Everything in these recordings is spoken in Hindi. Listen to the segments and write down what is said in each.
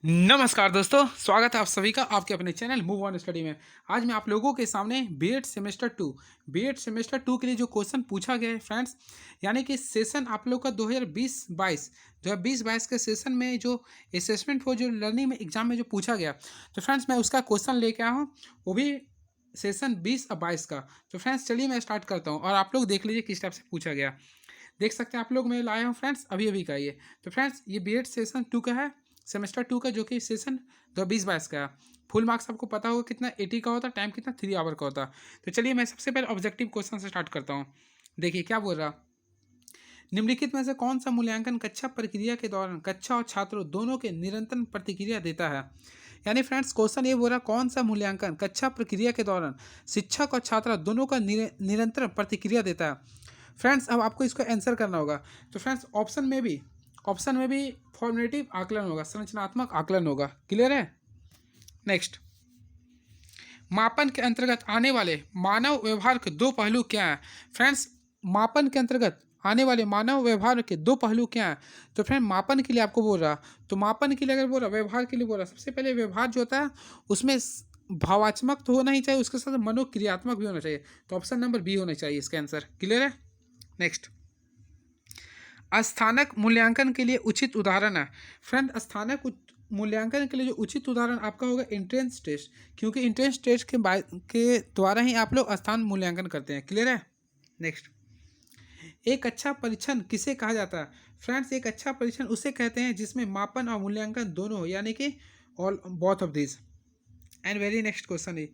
नमस्कार दोस्तों, स्वागत है आप सभी का आपके अपने चैनल मूव ऑन स्टडी में। आज मैं आप लोगों के सामने बीएड सेमेस्टर टू के लिए जो क्वेश्चन पूछा गया है फ्रेंड्स, यानी कि सेशन आप लोग का 2020-22 के सेशन में जो असेसमेंट फॉर जो लर्निंग में एग्जाम में जो पूछा गया, तो फ्रेंड्स मैं उसका क्वेश्चन लेके आया हूँ, वो भी सेशन 20 और 22 का। तो फ्रेंड्स चलिए मैं स्टार्ट करता हूँ और आप लोग देख लीजिए किस टाइप से पूछा गया। देख सकते हैं आप लोग, मैं लाया हूँ फ्रेंड्स अभी अभी का ये। तो फ्रेंड्स ये बीएड सेशन टू का है, सेमेस्टर टू का, जो कि सेशन 2020-22 का है। फुल मार्क्स आपको पता होगा कितना 80 का होता है, टाइम कितना 3 आवर का होता है। तो चलिए मैं सबसे पहले ऑब्जेक्टिव क्वेश्चन से स्टार्ट करता हूँ। देखिए क्या बोल रहा, निम्नलिखित में से कौन सा मूल्यांकन कक्षा प्रक्रिया के दौरान कक्षा और छात्रों दोनों के निरंतर प्रतिक्रिया देता है। यानी फ्रेंड्स क्वेश्चन ये बोल रहा, कौन सा मूल्यांकन कक्षा प्रक्रिया के दौरान शिक्षक और छात्र दोनों का निरंतर प्रतिक्रिया देता है। फ्रेंड्स अब आपको इसको आंसर करना होगा। तो फ्रेंड्स ऑप्शन में भी फॉर्मेटिव आकलन होगा, संरचनात्मक आकलन होगा। क्लियर है। नेक्स्ट, मापन के अंतर्गत आने वाले मानव व्यवहार के दो पहलू क्या हैं। फ्रेंड्स मापन के अंतर्गत आने वाले मानव व्यवहार के दो पहलू क्या हैं। तो फ्रेंड मापन के लिए आपको बोल रहा, तो मापन के लिए अगर बोल रहा, व्यवहार के लिए बोल रहा, सबसे पहले व्यवहार जो होता है उसमें भावात्मक तो होना ही चाहिए, उसके साथ मनोक्रियात्मक भी होना चाहिए। तो ऑप्शन नंबर बी होना चाहिए इसका आंसर। क्लियर है। नेक्स्ट, स्थानक मूल्यांकन के लिए उचित उदाहरण है। फ्रेंड मूल्यांकन के लिए जो उचित उदाहरण आपका होगा एंट्रेंस टेस्ट, क्योंकि एंट्रेंस टेस्ट के द्वारा ही आप लोग स्थान मूल्यांकन करते हैं। क्लियर है। नेक्स्ट, एक अच्छा परीक्षण किसे कहा जाता है। फ्रेंड्स एक अच्छा परीक्षण उसे कहते हैं जिसमें मापन और मूल्यांकन दोनों हो, यानी कि all both of this. And very next question है,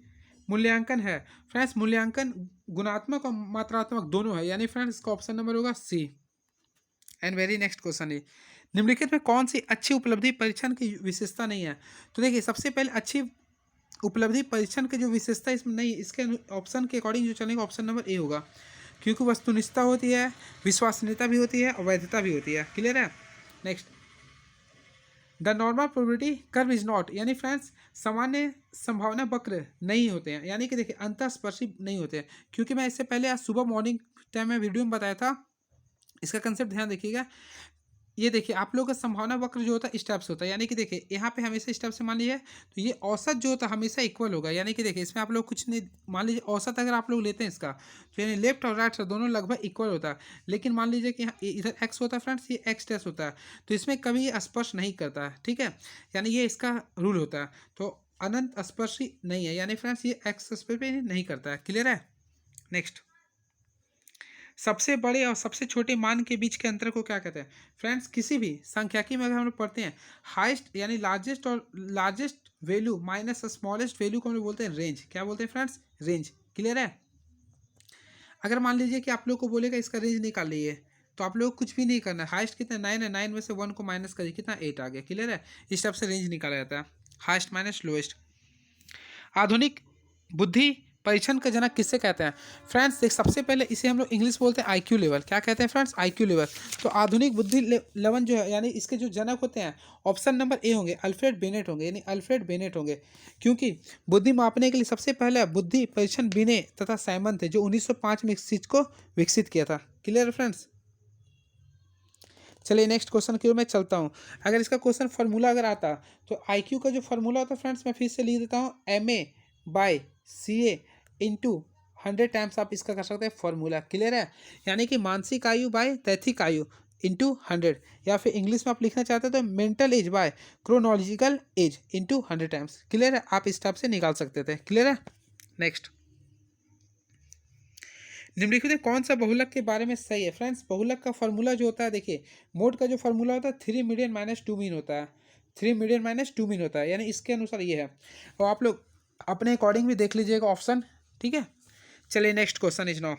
मूल्यांकन है फ्रेंड्स, मूल्यांकन गुणात्मक और मात्रात्मक दोनों है, यानी फ्रेंड्स इसका ऑप्शन नंबर होगा सी। एंड वेरी नेक्स्ट क्वेश्चन है, निम्नलिखित में कौन सी अच्छी उपलब्धि परीक्षण की विशेषता नहीं है। तो देखिए सबसे पहले अच्छी उपलब्धि परीक्षण की जो विशेषता इसमें नहीं, इसके ऑप्शन के अकॉर्डिंग जो चलेगा ऑप्शन नंबर ए होगा, क्योंकि वस्तुनिष्ठता होती है, विश्वसनीयता भी होती है और वैधता भी होती है। क्लियर है। Next, the normal probability curve is not, यानी फ्रेंड्स सामान्य संभावना वक्र नहीं होते हैं, यानी कि देखिए अंतःस्पर्शी नहीं होते हैं, क्योंकि मैं इससे पहले आज सुबह मॉर्निंग टाइम में वीडियो में बताया था। इसका कंसेप्ट ध्यान देखिएगा। ये देखिए आप लोगों का संभावना वक्र जो होता है स्टेप्स होता है, यानी कि देखिए यहाँ पे हमेशा स्टेप से मान लीजिए, तो ये औसत जो होता है हमेशा इक्वल होगा, यानी कि देखिए इसमें आप लोग कुछ नहीं, मान लीजिए औसत अगर आप लोग लेते हैं इसका, तो यानी लेफ्ट और राइट दोनों लगभग इक्वल होता है। लेकिन मान लीजिए कि यहाँ इधर एक्स होता है फ्रेंड्स, ये एक्स डैश होता है, तो इसमें कभी ये स्पर्श नहीं करता है। ठीक है, यानी ये इसका रूल होता है। तो अनंत स्पर्शी नहीं है, यानी फ्रेंड्स ये एक्स स्पर्श पे नहीं करता है। क्लियर है। नेक्स्ट, सबसे बड़े और सबसे छोटे मान के बीच के अंतर को क्या कहते हैं। फ्रेंड्स किसी भी सांख्यिकी में अगर हम लोग पढ़ते हैं, हाईएस्ट यानी लार्जेस्ट और largest value minus smallest value को हम लोग बोलते हैं रेंज। क्या बोलते हैं फ्रेंड्स, रेंज। क्लियर है। अगर मान लीजिए कि आप लोग को बोलेगा इसका रेंज निकाल लीजिए, तो आप लोग कुछ भी नहीं करना है। हाईएस्ट कितना 9 है, 9 में से 1 को माइनस करिए, कितना 8 आ गया। क्लियर है। इस टाइप से रेंज निकाला जाता है, हाईएस्ट माइनस लोएस्ट। आधुनिक बुद्धि परीक्षण का जनक किससे कहते हैं। फ्रेंड्स देख सबसे पहले इसे हम लोग इंग्लिश बोलते हैं आईक्यू लेवल। क्या कहते हैं फ्रेंड्स, आईक्यू लेवल। तो आधुनिक बुद्धि लेवल जो है, यानी इसके जो जनक होते हैं ऑप्शन नंबर ए होंगे, अल्फ्रेड बेनेट होंगे, यानी अल्फ्रेड बेनेट होंगे, क्योंकि बुद्धि मापने के लिए सबसे पहले बुद्धि परीक्षण बिने तथा साइमन थे, जो 1905 में इस चीज को विकसित किया था। Clear friends. चलिए नेक्स्ट क्वेश्चन की ओर मैं चलता हूँ। अगर इसका क्वेश्चन फार्मूला अगर आता, तो आईक्यू का जो फार्मूला होता है फ्रेंड्स, मैं फिर से लिख देता हूँ, MA/CA इंटू 100 टाइम्स आप इसका कर सकते हैं फॉर्मूला। क्लियर है। यानी कि मानसिक आयु बाय दैथिक आयु इंटू 100, या फिर इंग्लिश में आप लिखना चाहते हैं तो mental as by chronological age into 100 times. Clear है, आप इस टाइप से निकाल सकते थे। क्लियर है। नेक्स्ट, निम्नलिखित में कौन सा बहुलक के बारे में सही है। फ्रेंड्स बहुलक का फॉर्मूला जो होता है, देखिए मोड का जो फॉर्मूला होता है 3 मीडियन माइनस 2 मीन होता है, 3 मीडियन माइनस 2 मीन होता है, यानी इसके अनुसार ये है। और आप लोग अपने अकॉर्डिंग भी देख लीजिएगा ऑप्शन। ठीक है। चलिए next question is now.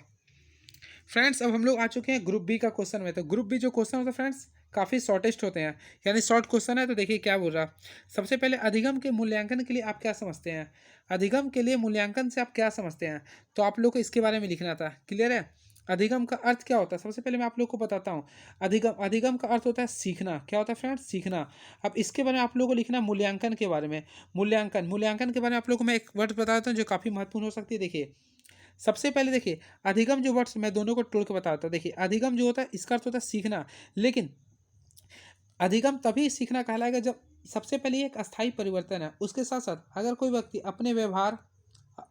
Friends अब हम लोग आ चुके हैं ग्रुप बी का क्वेश्चन में। तो ग्रुप बी जो क्वेश्चन होता है फ्रेंड्स काफ़ी शॉर्टेस्ट होते हैं, यानी शॉर्ट क्वेश्चन है। तो देखिए क्या बोल रहा, सबसे पहले अधिगम के मूल्यांकन के लिए आप क्या समझते हैं। अधिगम के लिए मूल्यांकन से आप क्या समझते हैं, तो आप लोग को इसके बारे में लिखना था। क्लियर है। अधिगम का अर्थ क्या होता है, सबसे पहले मैं आप लोग को बताता हूँ। अधिगम का अर्थ होता है सीखना। क्या होता है फ्रेंड्स, सीखना। अब इसके बारे में आप लोगों को लिखना मूल्यांकन के बारे में। मूल्यांकन के बारे में आप लोग को मैं एक वर्ड बता देता हूँ जो काफ़ी महत्वपूर्ण हो सकती है। देखिए सबसे पहले देखिए अधिगम जो वर्ड्स मैं दोनों को तोड़ के बताता हूँ। देखिए अधिगम जो होता है इसका अर्थ होता है सीखना, लेकिन अधिगम तभी सीखना कहलाएगा जब सबसे पहले ये एक अस्थायी परिवर्तन है। उसके साथ साथ अगर कोई व्यक्ति अपने व्यवहार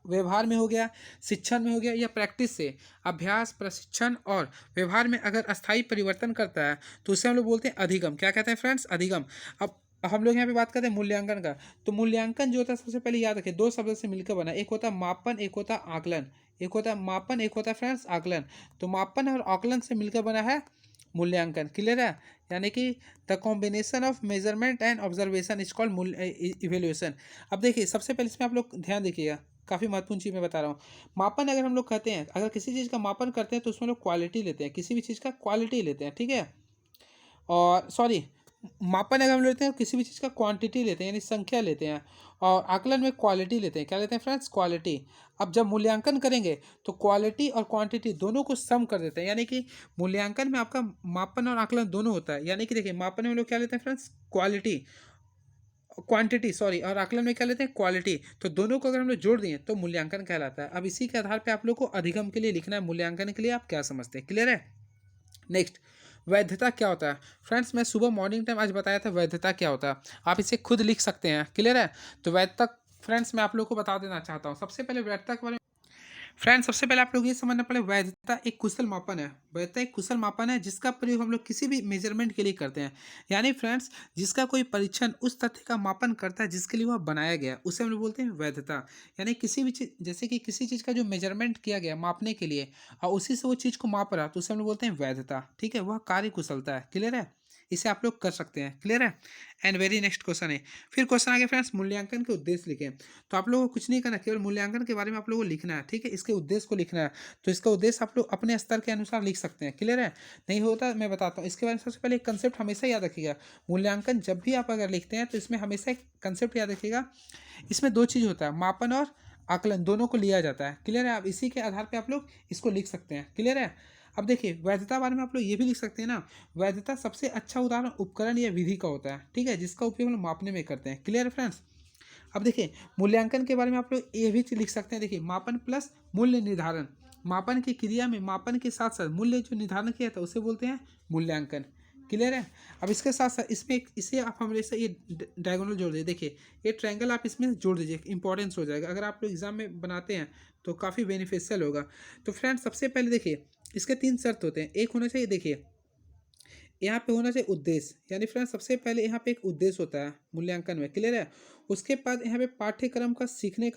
व्यवहार में हो गया, शिक्षण में हो गया या प्रैक्टिस से, अभ्यास, प्रशिक्षण और व्यवहार में अगर अस्थायी परिवर्तन करता है तो उसे हम लोग बोलते हैं अधिगम। क्या कहते हैं फ्रेंड्स? अधिगम। अब हम लोग यहाँ पे बात करते हैं मूल्यांकन का। तो मूल्यांकन जो होता है, सबसे पहले याद रखें, दो शब्दों से मिलकर बना। एक होता है मापन, एक होता है आकलन। एक होता है मापन, एक होता है फ्रेंड्स आकलन। तो मापन और आकलन से मिलकर बना है मूल्यांकन। क्लियर है? यानी कि the combination of measurement and observation is called evaluation. अब देखिए, सबसे पहले इसमें आप लोग ध्यान देखिएगा, काफ़ी महत्वपूर्ण चीज़ मैं बता रहा हूँ। मापन अगर हम लोग कहते हैं, अगर किसी चीज़ का मापन करते हैं तो उसमें लोग क्वालिटी लेते हैं, किसी भी चीज़ का क्वालिटी लेते हैं, ठीक है। और सॉरी, मापन अगर हम लेते हैं किसी भी चीज़ का क्वांटिटी लेते हैं, यानी संख्या लेते हैं। और आकलन में क्वालिटी लेते हैं। क्या लेते हैं फ्रेंड्स? क्वालिटी। अब जब मूल्यांकन करेंगे तो क्वालिटी और क्वांटिटी दोनों को सम कर देते हैं, यानी कि मूल्यांकन में आपका मापन और आकलन दोनों होता है। यानी कि देखिए, मापन में हम लोग क्या लेते हैं फ्रेंड्स? क्वालिटी, क्वांटिटी सॉरी, और आकलन में क्या लेते हैं? क्वालिटी। तो दोनों को अगर हम लोग जोड़ दिए तो मूल्यांकन कहलाता है। अब इसी के आधार पर आप लोग को अधिगम के लिए लिखना है, मूल्यांकन के लिए आप क्या समझते हैं। क्लियर है? नेक्स्ट, वैधता क्या होता है? फ्रेंड्स, मैं सुबह मॉर्निंग टाइम आज बताया था वैधता क्या होता है। आप इसे खुद लिख सकते हैं। क्लियर है? तो वैधता फ्रेंड्स मैं आप लोगों को बता देना चाहता हूँ। सबसे पहले वैधता के बारे में फ्रेंड्स, सबसे पहले आप लोग ये समझना पड़े, वैधता एक कुशल मापन है। वैधता एक कुशल मापन है जिसका प्रयोग हम लोग किसी भी मेजरमेंट के लिए करते हैं। यानी फ्रेंड्स, जिसका कोई परीक्षण उस तथ्य का मापन करता है जिसके लिए वह बनाया गया, उसे हम लोग बोलते हैं वैधता। यानी किसी भी चीज़, जैसे कि किसी चीज़ का जो मेजरमेंट किया गया मापने के लिए और उसी से वो चीज़ को माप रहा, तो उसे हम लोग बोलते हैं वैधता। ठीक है? वह कार्य कुशलता है। क्लियर है? इसे आप लोग कर सकते हैं। क्लियर है? एंड वेरी नेक्स्ट क्वेश्चन है, फिर क्वेश्चन आ गया फ्रेंड्स, मूल्यांकन के उद्देश्य लिखें। तो आप लोगों को कुछ नहीं करना, केवल मूल्यांकन के बारे में आप लोगों को लिखना है। ठीक है? इसके उद्देश्य को लिखना है। तो इसका उद्देश्य आप लोग अपने स्तर के अनुसार लिख सकते हैं। क्लियर है? नहीं होता मैं बताता हूँ इसके बारे में। सबसे पहले एक कंसेप्ट हमेशा याद रखिएगा, मूल्यांकन जब भी आप अगर लिखते हैं तो इसमें हमेशा एक कंसेप्ट याद रखिएगा, इसमें दो चीज़ होता है, मापन और आकलन, दोनों को लिया जाता है। क्लियर है? आप इसी के आधार पर आप लोग इसको लिख सकते हैं। क्लियर है? अब देखिए, वैधता बारे में आप लोग ये भी लिख सकते हैं ना, वैधता सबसे अच्छा उदाहरण उपकरण या विधि का होता है। ठीक है? जिसका उपयोग हम लोग मापने में करते हैं। क्लियर है फ्रेंड्स? अब देखिए, मूल्यांकन के बारे में आप लोग ये भी चीज़ लिख सकते हैं। देखिए, मापन प्लस मूल्य निर्धारण, मापन की क्रिया में मापन के साथ साथ मूल्य जो निर्धारण किया था उसे बोलते हैं मूल्यांकन। क्लियर है? अब इसके साथ साथ इसमें इसे आप हमेशा ये डायगोनल जोड़ दीजिए। देखिए, ये ट्रायंगल आप इसमें जोड़ दीजिए, इंपॉर्टेंस हो जाएगा। अगर आप लोग एग्जाम में बनाते हैं तो काफ़ी बेनिफिशियल होगा। तो फ्रेंड्स, सबसे पहले देखिए, इसके तीन शर्त होते हैं। एक होना चाहिए, देखिए यहाँ पे होना चाहिए उद्देश्य, यानी फ्रेंड्स सबसे पहले यहाँ पे एक उद्देश्य होता है मूल्यांकन में। क्लियर है? उसके बाद यहाँ पे पाठ्यक्रम का सीखने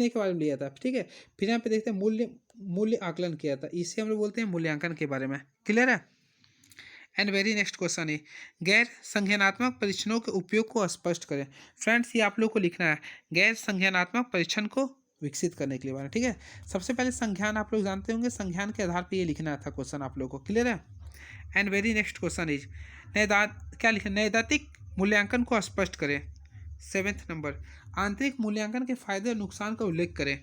के बारे में लिया था। ठीक है? फिर यहाँ पे देखते हैं मूल्य मूल्य आकलन किया था, इसे हम लोग बोलते हैं मूल्यांकन के बारे में। क्लियर है? एंड वेरी नेक्स्ट क्वेश्चन है, गैर संज्ञानात्मक परीक्षणों के उपयोग को स्पष्ट करें। फ्रेंड्स, ये आप लोग को लिखना है, गैर संज्ञानात्मक परीक्षण को विकसित करने के लिए बारे। ठीक है? सबसे पहले संज्ञान आप लोग जानते होंगे, संज्ञान के आधार पर ये लिखना था क्वेश्चन आप लोग को। क्लियर है? And very next question is, क्या लिखें? नैदातिक मूल्यांकन को स्पष्ट करें। 7th नंबर, आंतरिक मूल्यांकन के फायदे और नुकसान का उल्लेख करें।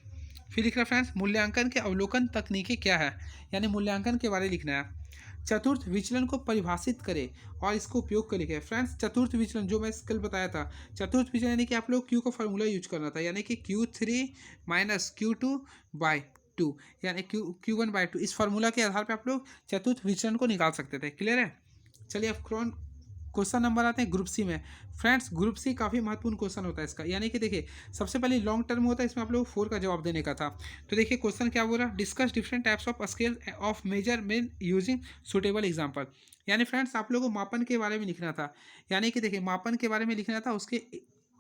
फिर लिख रहा फ्रेंड्स, मूल्यांकन के अवलोकन तकनीकें क्या है, यानी मूल्यांकन के बारे में लिखना है। चतुर्थ विचलन को परिभाषित करें और इसको उपयोग कर लिखें। फ्रेंड्स, चतुर्थ विचलन जो मैं कल बताया था, चतुर्थ विचलन यानी कि आप लोग क्यू का फॉर्मूला यूज करना था, यानी कि Q3 माइनस Q2/2, यानी Q1/2। इस फार्मूला के आधार पर आप लोग चतुर्थ विचलन को निकाल सकते थे। क्लियर है? चलिए अब क्वेश्चन नंबर आते हैं ग्रुप सी में। फ्रेंड्स, ग्रुप सी काफ़ी महत्वपूर्ण क्वेश्चन होता है इसका, यानी कि देखिए, सबसे पहले लॉन्ग टर्म होता है, इसमें आप लोग 4 का जवाब देने का था। तो देखिए क्वेश्चन क्या बोल रहा है, discuss different types of scale of measurement using suitable example. यानी फ्रेंड्स, आप लोगों को मापन के बारे में लिखना था, यानी कि देखिए मापन के बारे में लिखना था, उसके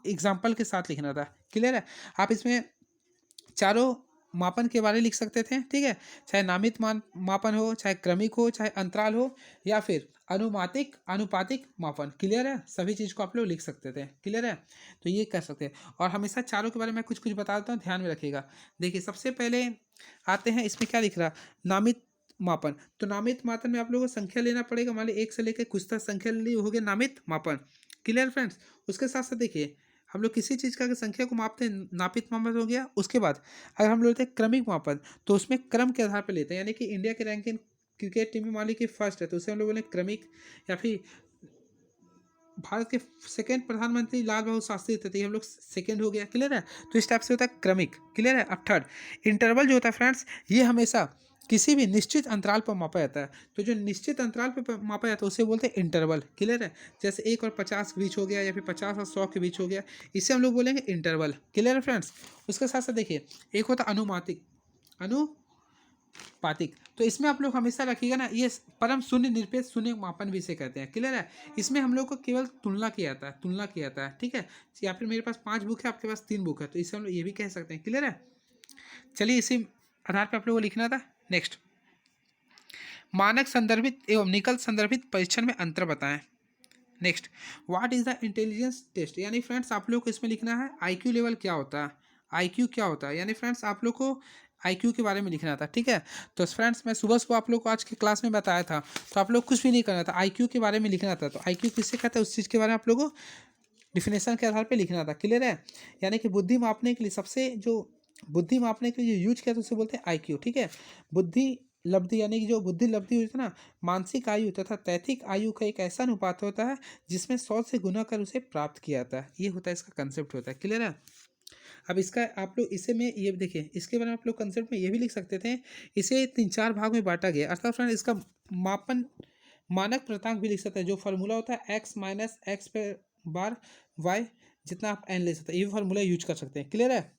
एग्जाम्पल के साथ लिखना था। क्लियर है? आप इसमें चारों मापन के बारे में लिख सकते थे। ठीक है? चाहे नामित मापन हो, चाहे क्रमिक हो, चाहे अंतराल हो, या फिर अनुपातिक मापन। क्लियर है? सभी चीज़ को आप लोग लिख सकते थे। क्लियर है? तो ये कर सकते हैं। और हमेशा चारों के बारे में कुछ कुछ बता देता हूँ, ध्यान में रखिएगा। देखिए, सबसे पहले आते हैं, इसमें क्या लिख रहा, नामित मापन। तो नामित मापन में आप लोगों को संख्या लेना पड़ेगा, मान ली 1 से लेकर कुछ तक संख्या ली, हो गया नामित मापन। Clear friends? उसके साथ साथ देखिए, हम लोग किसी चीज़ का संख्या को मापते हैं, नापित मापन हो गया। उसके बाद अगर हम लोग लेते हैं क्रमिक मापन, तो उसमें क्रम के आधार पर लेते हैं, यानी कि इंडिया की रैंकिंग क्रिकेट टीम में मान ली कि फर्स्ट है तो उसे हम लोग बोले क्रमिक, या फिर भारत के सेकेंड प्रधानमंत्री लाल बहादुर शास्त्री थे, तो हम लोग सेकेंड हो गया। क्लियर है? तो इस टाइप से होता है क्रमिक। क्लियर है? अब थर्ड इंटरवल जो होता है फ्रेंड्स, ये हमेशा किसी भी निश्चित अंतराल पर मापा जाता है। तो जो निश्चित अंतराल पर मापा जाता है उसे बोलते हैं इंटरवल। क्लियर है? जैसे 1 और 50 के बीच हो गया, या फिर 50 और 100 के बीच हो गया, इसे हम लोग बोलेंगे इंटरवल। क्लियर है फ्रेंड्स? उसके साथ साथ देखिए, एक होता है अनुमातिक, अनुपातिक। तो इसमें आप लोग हमेशा रखिएगा ना, ये परम शून्य निरपेक्ष शून्य मापन भी इसे कहते हैं। क्लियर है? इसमें हम लोग को केवल तुलना किया जाता है, तुलना किया जाता है। ठीक है? या फिर मेरे पास 5 बुक है, आपके पास 3 बुक है, तो इसे हम लोग ये भी कह सकते हैं। क्लियर है? चलिए, इसी आधार पर आप लोगों को लिखना था। नेक्स्ट, मानक संदर्भित एवं निकल संदर्भित परीक्षण में अंतर बताएं। Next, what is the intelligence test. यानी फ्रेंड्स आप लोग को इसमें लिखना है आईक्यू लेवल क्या होता है, आईक्यू क्या होता है। यानी फ्रेंड्स आप लोग को आईक्यू के बारे में लिखना था। ठीक है? तो फ्रेंड्स मैं सुबह सुबह आप लोग को आज की क्लास में बताया था, तो आप लोग कुछ भी नहीं करना था, आईक्यू के बारे में लिखना था। तो आईक्यू किससे कहते हैं, उस चीज़ के बारे में आप लोगों को डिफिनेशन के आधार पर लिखना था। क्लियर है? यानी कि बुद्धि मापने के लिए सबसे जो बुद्धि मापने के लिए जो यूज किया था उसे बोलते हैं आईक्यू। ठीक है? बुद्धि लब्धि, यानी कि जो बुद्धि लब्धि होती है ना, मानसिक आयु तथा तैतिक आयु का एक ऐसा अनुपात होता है जिसमें 100 से गुना कर उसे प्राप्त किया जाता है। ये होता है, इसका कंसेप्ट होता है। क्लियर है? अब इसका आप लोग इसे में ये देखिए, इसके बारे में आप लोग कंसेप्ट में ये भी लिख सकते थे, इसे 3-4 भाग में बांटा गया। अर्थात फ्रेंड इसका मापन मानक प्राप्तांक भी लिख सकते हैं। जो फार्मूला होता है x माइनस एक्स पे बार वाई, जितना आप n ले सकते हैं, ये फार्मूला यूज कर सकते हैं। क्लियर है?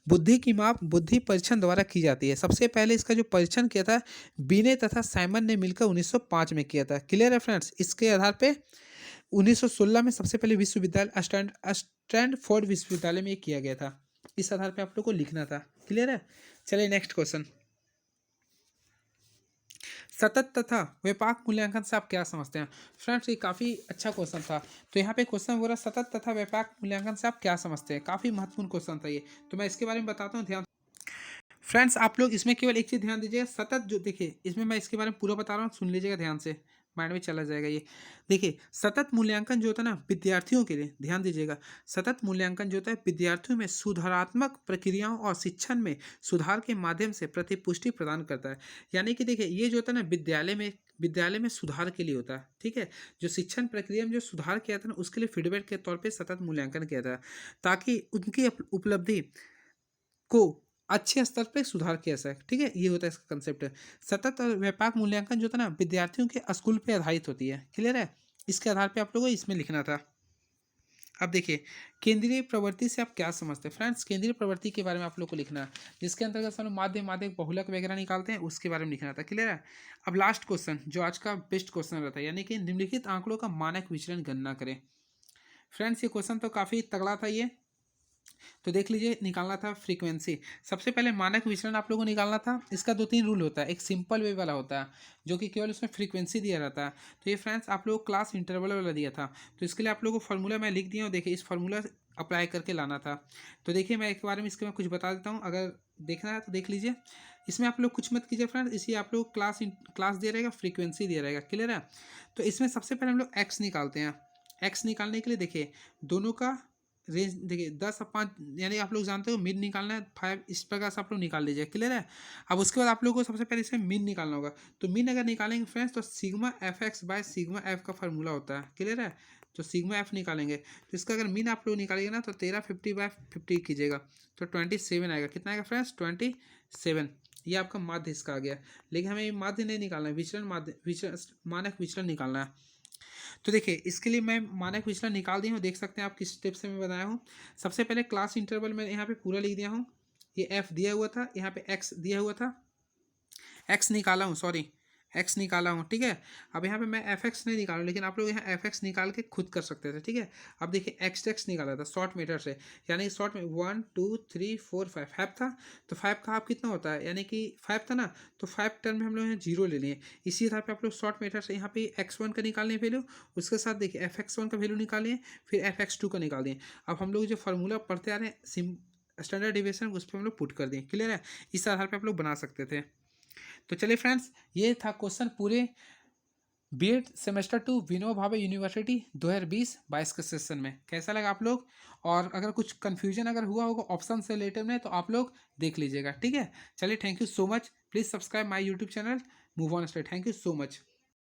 बुद्धि की माप बुद्धि परीक्षण द्वारा की जाती है। सबसे पहले इसका जो परीक्षण किया था बीने तथा साइमन ने मिलकर 1905 में किया था। क्लियर है फ्रेंड्स? इसके आधार पे 1916 में सबसे पहले विश्वविद्यालय स्टैंडफोर्ड विश्वविद्यालय में ये किया गया था। इस आधार पे आप लोग को लिखना था। क्लियर है? चलिए नेक्स्ट क्वेश्चन, सतत तथा व्यापक मूल्यांकन से आप क्या समझते हैं। फ्रेंड्स ये काफ़ी अच्छा क्वेश्चन था। तो यहाँ पे क्वेश्चन बोला सतत तथा व्यापक मूल्यांकन से आप क्या समझते हैं। काफ़ी महत्वपूर्ण क्वेश्चन था ये, तो मैं इसके बारे में बताता हूँ, ध्यान। फ्रेंड्स आप लोग इसमें केवल एक चीज़ ध्यान दीजिएगा, सतत जो देखिए इसमें मैं इसके बारे में पूरा बता रहा हूँ, सुन लीजिएगा ध्यान से, माइंड में चला जाएगा ये। देखिए सतत मूल्यांकन जो होता है ना विद्यार्थियों के लिए, ध्यान दीजिएगा, सतत मूल्यांकन जो होता है विद्यार्थियों में सुधारात्मक प्रक्रियाओं और शिक्षण में सुधार के माध्यम से प्रतिपुष्टि प्रदान करता है। यानी कि देखिए ये जो होता है ना विद्यालय में सुधार के लिए होता है। ठीक है? जो शिक्षण प्रक्रिया में जो सुधार किया था ना, उसके लिए फीडबैक के तौर पे सतत मूल्यांकन किया था, ताकि उनकी उपलब्धि को अच्छे स्तर पे सुधार किया जा सके। ठीक है? ये होता है इसका कंसेप्ट। सतत और व्यापक मूल्यांकन जो था ना विद्यार्थियों के स्कूल पे आधारित होती है। क्लियर है? इसके आधार पे आप लोगों को इसमें लिखना था। अब देखिए केंद्रीय प्रवृत्ति से आप क्या समझते हैं। फ्रेंड्स केंद्रीय प्रवृत्ति के बारे में आप लोग को लिखना है, जिसके अंतर्गत हम माध्य माध्यक बहुलक वगैरह निकालते हैं, उसके बारे में लिखना था। क्लियर है? अब लास्ट क्वेश्चन जो आज का बेस्ट क्वेश्चन रहता है, यानी कि निम्नलिखित आंकड़ों का मानक विचलन गणना करें। फ्रेंड्स ये क्वेश्चन तो काफ़ी तगड़ा था ये। तो देख लीजिए, निकालना था फ्रीक्वेंसी। सबसे पहले मानक विचलन आप लोगों को निकालना था। इसका 2-3 रूल होता है। एक सिंपल वे वाला होता है जो कि केवल उसमें फ्रीक्वेंसी दिया रहता है। तो ये फ्रेंड्स आप लोग क्लास इंटरवल वाला दिया था, तो इसके लिए आप लोगों को फार्मूला मैं लिख दिया हूँ। देखिए इस फार्मूला अप्लाई करके लाना था। तो देखिए मैं एक बारे में इसके मैं कुछ बता देता हूँ, अगर देखना है तो देख लीजिए। इसमें आप लोग कुछ मत कीजिए फ्रेंड्स, इसी आप लोग क्लास दिया रहेगा, फ्रीक्वेंसी दिया रहेगा। क्लियर है? तो इसमें सबसे पहले हम लोग एक्स निकालते हैं। एक्स निकालने के लिए देखिए दोनों का रेंज देखिए 10 और 5, यानी आप लोग जानते हो मीन निकालना है 5, इस प्रकार से आप लोग निकाल लीजिए। क्लियर है? अब उसके बाद आप लोगों को सबसे पहले इसमें मीन निकालना होगा। तो मीन अगर निकालेंगे फ्रेंड्स तो sigma F x by sigma F का फार्मूला होता है। क्लियर है? तो सिग्मा एफ निकालेंगे तो इसका अगर मीन आप लोग निकालेंगे ना तो 1350/50 कीजिएगा तो 27 आएगा। कितना आएगा फ्रेंड्स? 27। ये आपका माध्य इसका आ गया। लेकिन हमें माध्य नहीं निकालना है, विचलन मानक विचलन निकालना है। तो देखिए इसके लिए मैं मानक विचलन निकाल दी हूँ, देख सकते हैं आप किस स्टेप से मैं बनाया हूँ। सबसे पहले क्लास इंटरवल में यहाँ पे पूरा लिख दिया हूँ, ये एफ दिया हुआ था, यहाँ पे एक्स दिया हुआ था, एक्स निकाला हूँ, सॉरी एक्स निकाला हूँ। ठीक है? अब यहाँ पे मैं एफ एक्स नहीं निकाला, लेकिन आप लोग यहाँ एफ एक्स निकाल के खुद कर सकते थे। ठीक है? अब देखिए एक्स निकाला था शॉर्ट मीटर से, यानी शॉर्ट में 1 2 3 4 5 5 था, तो 5 का आप कितना होता है, यानी कि 5 था ना, तो 5 टर्म में हम लोग यहाँ 0 ले लिए। इसी तरह पे आप लोग शॉर्ट मीटर से यहाँ पे x1 का निकालने वैल्यू, उसके साथ देखिए एफ एक्स वन का वैल्यू निकालिए, फिर एफ एक्स टू का निकाल दिए। अब हम लोग जो फार्मूला पढ़ते आ रहे हैं स्टैंडर्ड डिविएशन, उस पर हम लोग पुट कर दिए। क्लियर है? इस आधार पर आप लोग बना सकते थे। तो चलिए फ्रेंड्स ये था क्वेश्चन पूरे BEd semester 2 Vinoba Bhave university 2020-22 के सेशन में। कैसा लगा आप लोग? और अगर कुछ कन्फ्यूजन अगर हुआ होगा ऑप्शन से रिलेटेड में तो आप लोग देख लीजिएगा। ठीक है? चलिए thank you so much. Please subscribe my YouTube channel move on study. Thank you so much.